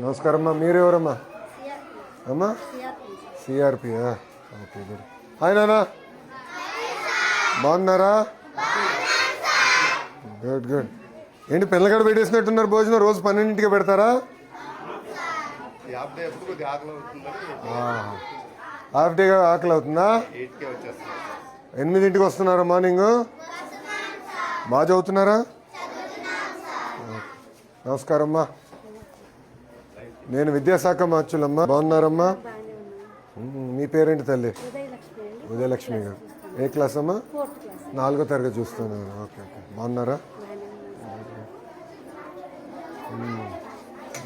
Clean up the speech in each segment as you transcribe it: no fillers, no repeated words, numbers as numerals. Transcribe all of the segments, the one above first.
నమస్కారం అమ్మా. మీరెవరమ్మా? అమ్మా సిఆర్పియా? Okay good. హాయ్ నానా, బాగున్నారా? Good good. ఏంటి పిల్లగాడు పెట్టేసినట్టున్నారు భోజనం? రోజు 12ంటికి పెడతారా? హాఫ్ డేగా ఆకలి అవుతుందా? 8ంటికి వస్తున్నారా మార్నింగ్? బాగా చదువుతున్నారా? నమస్కారం అమ్మా. నేను విద్యాశాఖ మార్చులమ్మా. బాగున్నారమ్మా? మీ పేరేంటి తల్లి? ఉదయలక్ష్మి గారు. ఏ క్లాస్ అమ్మా? 4వ తరగతి చూస్తున్నారు. Okay okay. బాగున్నారా?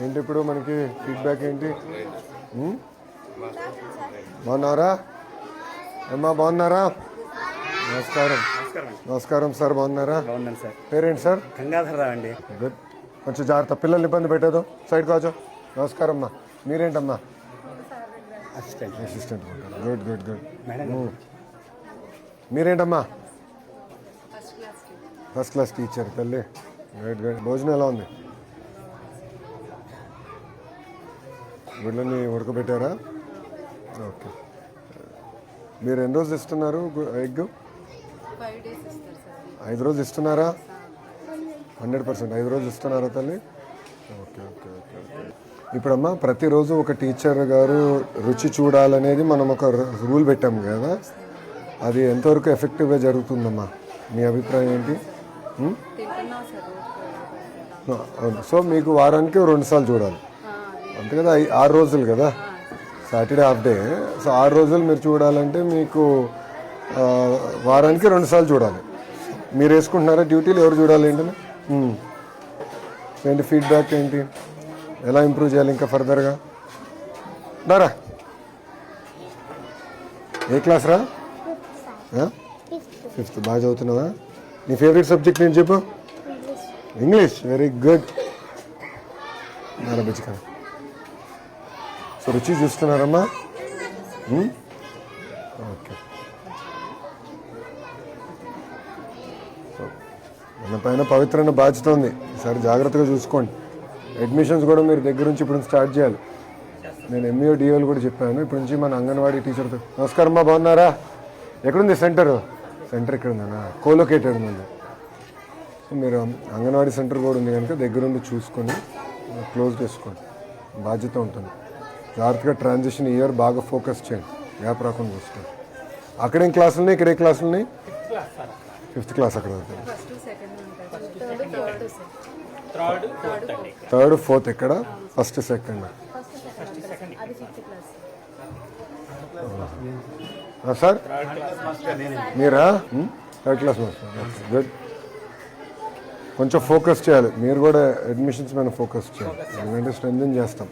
ఏంటి ఇప్పుడు మనకి ఫీడ్బ్యాక్ ఏంటి? బాగున్నారా అమ్మా? బాగున్నారా? నమస్కారం. నమస్కారం సార్. బాగున్నారా? పేరేంటి సార్? గంగాధరరావు అండి. గుడ్. కొంచెం జాగ్రత్త, పిల్లల్ని ఇబ్బంది పెట్టదు. సైడ్ కాచో. నమస్కారం అమ్మా. మీరేంటమ్మా? అసిస్టెంట్. Good good good. మీరేంటమ్మా? ఫస్ట్ క్లాస్ టీచర్ తల్లి. Good good. భోజనం ఎలా ఉంది? గుడ్లని ఉడకబెట్టారా? ఓకే. మీరు ఎన్ని రోజులు ఇస్తున్నారు ఎగ్? 5 రోజులు ఇస్తున్నారా? 100%. 5 రోజులు ఇస్తున్నారా తల్లి? Okay okay okay okay. ఇప్పుడమ్మా ప్రతిరోజు ఒక టీచర్ గారు రుచి చూడాలనేది మనం ఒక రూల్ పెట్టాము కదా, అది ఎంతవరకు ఎఫెక్టివ్గా జరుగుతుందమ్మా? మీ అభిప్రాయం ఏంటి? సో మీకు వారానికి 2 సార్లు చూడాలి అంతే కదా? 6 రోజులు కదా, సాటర్డే హాఫ్ డే. సో 6 రోజులు మీరు చూడాలంటే మీకు వారానికి 2 సార్లు చూడాలి. మీరు వేసుకుంటున్నారా డ్యూటీలు? ఎవరు చూడాలి ఏంటని? ఏంటి ఫీడ్బ్యాక్ ఏంటి? ఎలా ఇంప్రూవ్ చేయాలి ఇంకా ఫర్దర్గా? దారా ఏ క్లాస్ రా? 5th. బాగా చదువుతున్నావా? నీ ఫేవరెట్ సబ్జెక్ట్ నేను చెప్పు. ఇంగ్లీష్. Very good. నారబిచ్చుకా. సో రుచి చూస్తున్నారమ్మా? ఓకే. మన పైన పవిత్రమైన బాధ్యత ఉంది. ఈసారి జాగ్రత్తగా చూసుకోండి. అడ్మిషన్స్ కూడా మీరు దగ్గర నుంచి ఇప్పుడు స్టార్ట్ చేయాలి. నేను ఎంఈఓ డిఓలు కూడా చెప్పాను. ఇప్పటి నుంచి మన అంగన్వాడీ టీచర్తో. నమస్కారం అమ్మా. బాగున్నారా? ఎక్కడుంది సెంటర్? సెంటర్ ఇక్కడ ఉందన్నా, కోలొకేటెడ్ ఉంది. సో మీరు అంగన్వాడీ సెంటర్ కూడా ఉంది కనుక దగ్గరుండి చూసుకొని క్లోజ్ చేసుకోండి. బాధ్యత ఉంటుంది. జాగ్రత్తగా ట్రాన్సిషన్ ఇయర్ బాగా ఫోకస్ చేయండి, గ్యాప్ రాకుండా చూసుకోండి. అక్కడేం క్లాసులు ఉన్నాయి, ఇక్కడే క్లాసులు ఉన్నాయి? 5th క్లాస్ అక్కడ అవుతుంది. 3rd 4th ఎక్కడ? 1st 2nd. సార్ మీరా? 3rd class master. గుడ్. కొంచెం ఫోకస్ చేయాలి మీరు కూడా, అడ్మిషన్స్ మీద ఫోకస్ చేయాలి. ఎందుకంటే స్ట్రెంథెన్ చేస్తాం,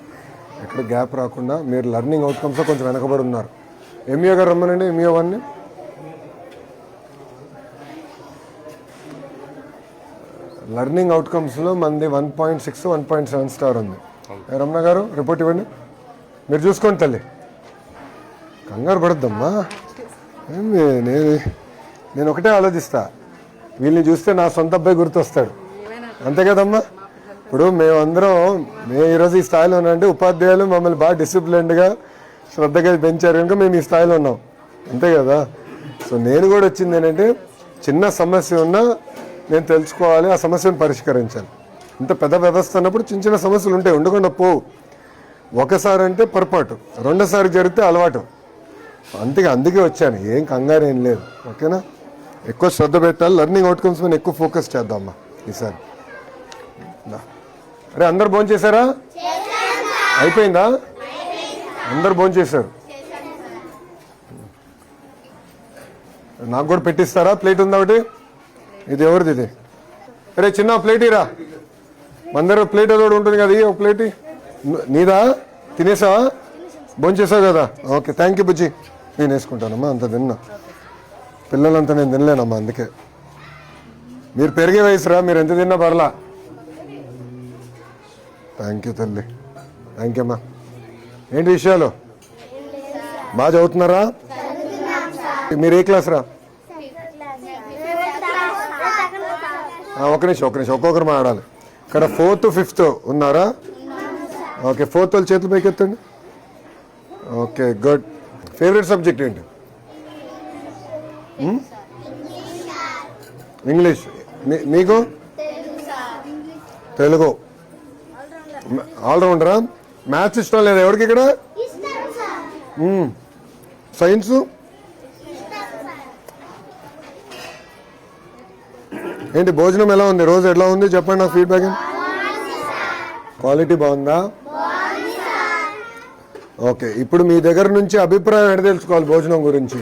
ఎక్కడ గ్యాప్ రాకుండా. మీరు లెర్నింగ్ అవుట్కమ్స్లో కొంచెం వెనకబడి ఉన్నారు. ఎంఈఓ గారు రమ్మనండి. ఎంఈఓ 1ని లెర్నింగ్ అవుట్కమ్స్లో మంది 1.6 1.7 స్టార్ ఉంది. రమణ గారు రిపోర్ట్ ఇవ్వండి. మీరు చూసుకోండి తల్లి, కంగారు పడద్దమ్మా. నేను ఒకటే ఆలోచిస్తా, వీళ్ళని చూస్తే నా సొంత అబ్బాయి గుర్తొస్తాడు, అంతే కదమ్మా? ఇప్పుడు మేమందరం ఈరోజు ఈ స్థాయిలో ఉన్నామంటే ఉపాధ్యాయులు మమ్మల్ని బాగా డిసిప్లిన్డ్గా శ్రద్ధగా పెంచారు కనుక మేము ఈ స్థాయిలో ఉన్నాం, అంతే కదా? సో నేను కూడా వచ్చింది ఏంటంటే, చిన్న సమస్య ఉన్నా నేను తెలుసుకోవాలి, ఆ సమస్యను పరిష్కరించాలి. ఇంత పెద్ద వ్యవస్థ అన్నప్పుడు చిన్న చిన్న సమస్యలు ఉంటాయి, ఉండకుండా పోవు. ఒకసారి అంటే పొరపాటు, రెండోసారి జరిగితే అలవాటు. అందుకే వచ్చాను, ఏం కంగారు ఏం లేదు. ఓకేనా? ఎక్కువ శ్రద్ధ పెట్టాలి, లెర్నింగ్ అవుట్కమ్స్ మీద ఎక్కువ ఫోకస్ చేద్దామమ్మా ఈసారి. అరే అందరు భోంచేశారా? అయిపోయిందా? అందరు భోంచేశారు. నాకు కూడా పెట్టిస్తారా? ప్లేట్ ఉందా ఒకటి? ఇది ఎవరిది ఇది? అరే చిన్న ప్లేట్ ఇరా, అందరూ ప్లేట్ ఏదో ఉంటుంది కదా, ఒక ప్లేట్ నీదా? తినేసావా? భోంచేసావు కదా? ఓకే, థ్యాంక్ యూ బుజ్జి. నేను వేసుకుంటానమ్మా, అంత తిన్నా. పిల్లలంతా నేను తినలేనమ్మా, అందుకే. మీరు పెరిగే వయసురా, మీరు ఎంత తిన్నా పర్లా. థ్యాంక్ యూ తల్లి, థ్యాంక్ యూ అమ్మా. ఏంటి విషయాలు? బాగా చదువుతున్నారా? మీరు ఏ క్లాస్ రా? ఒక నిమిషం ఒక్కొక్కరు మాట్లాడాలి. ఇక్కడ 4th 5th ఉన్నారా? ఓకే, 4th వాళ్ళు చేతులు పైకి ఎత్తండి. Okay, good. ఫేవరెట్ సబ్జెక్ట్ ఏంటి? ఇంగ్లీష్. మీకు? తెలుగు. ఆల్రౌండరా? మ్యాథ్స్ ఇష్టం లేదా ఎవరికి ఇక్కడ? సైన్స్? ఏంటి భోజనం ఎలా ఉంది? రోజు ఎలా ఉంది చెప్పండి నాకు ఫీడ్బ్యాక్. క్వాలిటీ బాగుందా? ఓకే, ఇప్పుడు మీ దగ్గర నుంచి అభిప్రాయం ఎడ తెలుసుకోవాలి భోజనం గురించి?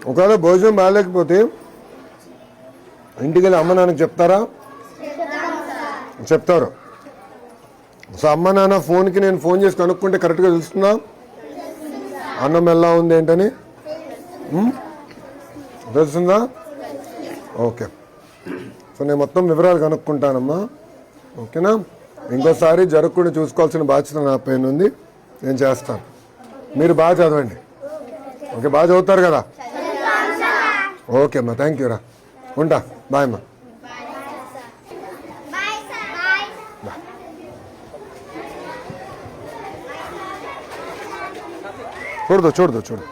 ఒకవేళ భోజనం బాగాలేకపోతే ఇంటికి వెళ్ళి అమ్మ నాన్నకి చెప్తారా? చెప్తారు. సో అమ్మ నాన్న ఫోన్కి నేను ఫోన్ చేసి కనుక్కుంటే కరెక్ట్గా తెలుస్తుందా అన్నం ఎలా ఉంది ఏంటని? తెలుస్తుందా? ఓకే, సో నేను మొత్తం వివరాలు కనుక్కుంటానమ్మా. ఓకేనా? ఇంకోసారి జరగకుండా చూసుకోవాల్సిన బాధ్యత నా పైన ఉంది, నేను చేస్తాను. మీరు బాగా చదవండి. ఓకే, బాగా చదువుతారు కదా? ఓకే అమ్మా, థ్యాంక్ యూ రా. ఉంటా, బాయ్ అమ్మా. చూడదు.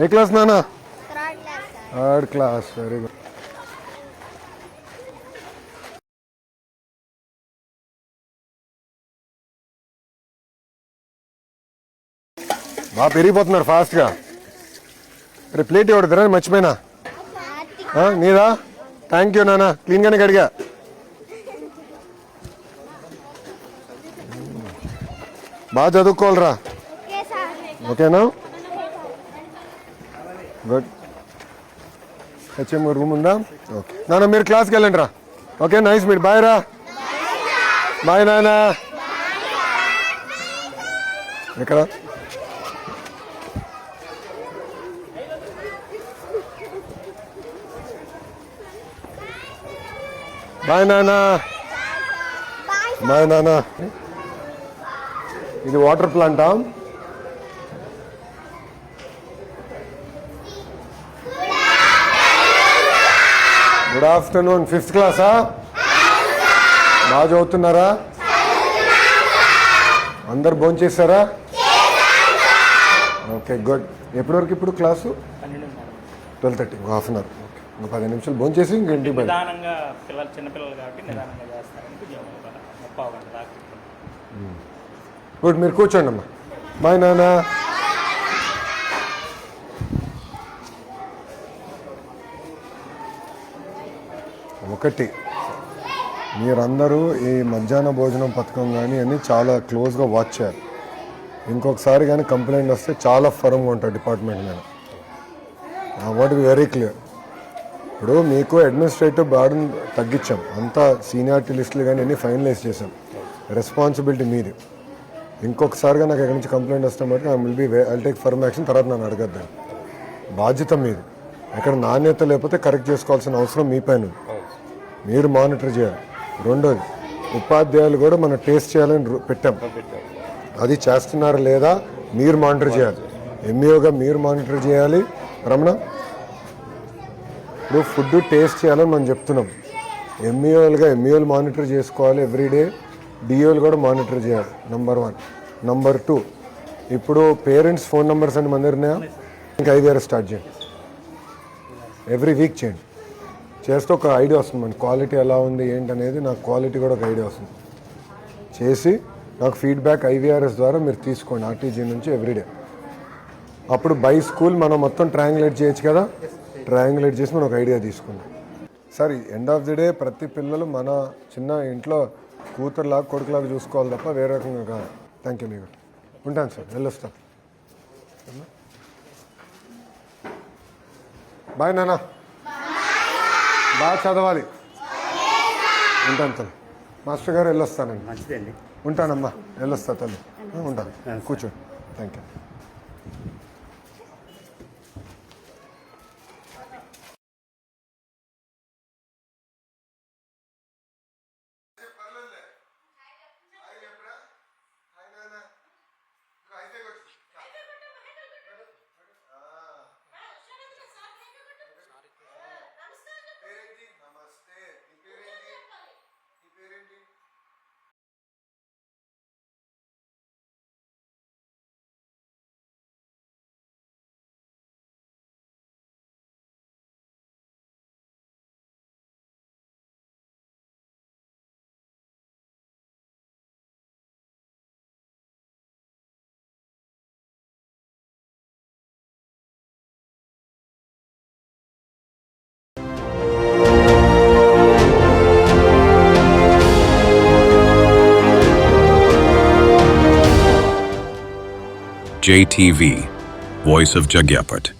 ఏ క్లాస్ నాన్న? 3rd class. Very good. బాగా పెరిగిపోతున్నారు ఫాస్ట్గా. రే ప్లేట్ ఎవరు తిరని మర్చిపోయినా? నీదా? థ్యాంక్ యూ నాన్న, క్లీన్గానే కడిగా. బాగా చదువుకోవాలరా. ఓకేనా? గుడ్. హెచ్ఎం రూమ్ ఉందా? ఓకే నాన్న, మీరు క్లాస్కి వెళ్ళండి రా. Okay, nice meet. బాయ్ రా. బాయ్ నాన్న. ఎక్కడ? బాయ్ నాన్న. బాయ్ నాన్న. ఇది వాటర్ ప్లాంటా? Good afternoon. 5th క్లాసా? బాగా చదువుతున్నారా? అందరు భోంచేశారా? Okay, good. ఎప్పటి వరకు ఇప్పుడు క్లాసు? 12:30. 1/2 అవర్. ఓకే, ఇంకా 10 నిమిషాలు భోంచేసి ఇంక ఇంటికి బయట. గుడ్, మీరు కూర్చోండి అమ్మా. బాయ్ నాన్న. ఒకటి, మీరందరూ ఈ మధ్యాహ్న భోజనం పథకం కానీ అన్నీ చాలా క్లోజ్గా వాచ్ చేయాలి. ఇంకొకసారి కానీ కంప్లైంట్ వస్తే చాలా ఫర్మ్గా ఉంటుంది డిపార్ట్మెంట్ మీద. I want be very clear. ఇప్పుడు మీకు అడ్మినిస్ట్రేటివ్ బర్డన్ తగ్గించాం, అంతా సీనియారిటీ లిస్టులు కానీ అన్నీ ఫైనలైజ్ చేసాం. రెస్పాన్సిబిలిటీ మీది. ఇంకొకసారిగా నాకు ఎక్కడి నుంచి కంప్లైంట్ వస్తే మటుకు ఐ టేక్ ఫర్మ్ యాక్షన్. తర్వాత నన్ను అడగద్దండి. బాధ్యత మీది. ఎక్కడ నాణ్యత లేకపోతే కరెక్ట్ చేసుకోవాల్సిన అవసరం మీ పైన ఉంది. మీరు మానిటర్ చేయాలి. రెండోది, ఉపాధ్యాయులు కూడా మనం టేస్ట్ చేయాలని పెట్టాం. అది చేస్తున్నారా లేదా మీరు మానిటర్ చేయాలి. ఎంఈఓగా మీరు మానిటర్ చేయాలి. రమణ, ఇప్పుడు ఫుడ్ టేస్ట్ చేయాలని మనం చెప్తున్నాం. ఎంఈఓలు మానిటర్ చేసుకోవాలి ఎవ్రీడే. డిఓలు కూడా మానిటర్ చేయాలి. నెంబర్ 1. నెంబర్ 2, ఇప్పుడు పేరెంట్స్ ఫోన్ నెంబర్స్ అన్ని మన దగ్గర ఉన్నాయా? ఇంకా 5 స్టార్ట్ చేయండి. ఎవ్రీ వీక్ చేయండి. చేస్తే ఒక ఐడియా వస్తుంది మన క్వాలిటీ ఎలా ఉంది ఏంటనేది. నాకు క్వాలిటీ కూడా ఒక ఐడియా వస్తుంది. చేసి నాకు ఫీడ్బ్యాక్ IVRS ద్వారా మీరు తీసుకోండి ఆర్టీజీ నుంచి ఎవ్రీడే. అప్పుడు బై స్కూల్ మనం మొత్తం ట్రయాంగులేట్ చేయొచ్చు కదా. ట్రయాంగులేట్ చేసి మనం ఒక ఐడియా తీసుకుందాం. Sir, end of the day ప్రతి పిల్లలు మన చిన్న ఇంట్లో కూతురులాగా కొడుకులాగా చూసుకోవాలి తప్ప వేరే రకంగా కాదు. Thank you. మీకు ఉంటాను సార్, వెళ్ళొస్తాను. బాయ్ నాన్న. బాగా చదవాలి. ఉంటాను తల్లి. మాస్టర్ గారు వెళ్ళొస్తానండి. మంచిదండి. ఉంటానమ్మా, వెళ్ళొస్తా తల్లి. ఉంటాను, కూర్చోండి. Thank you. JTV, Voice of Jagyapet.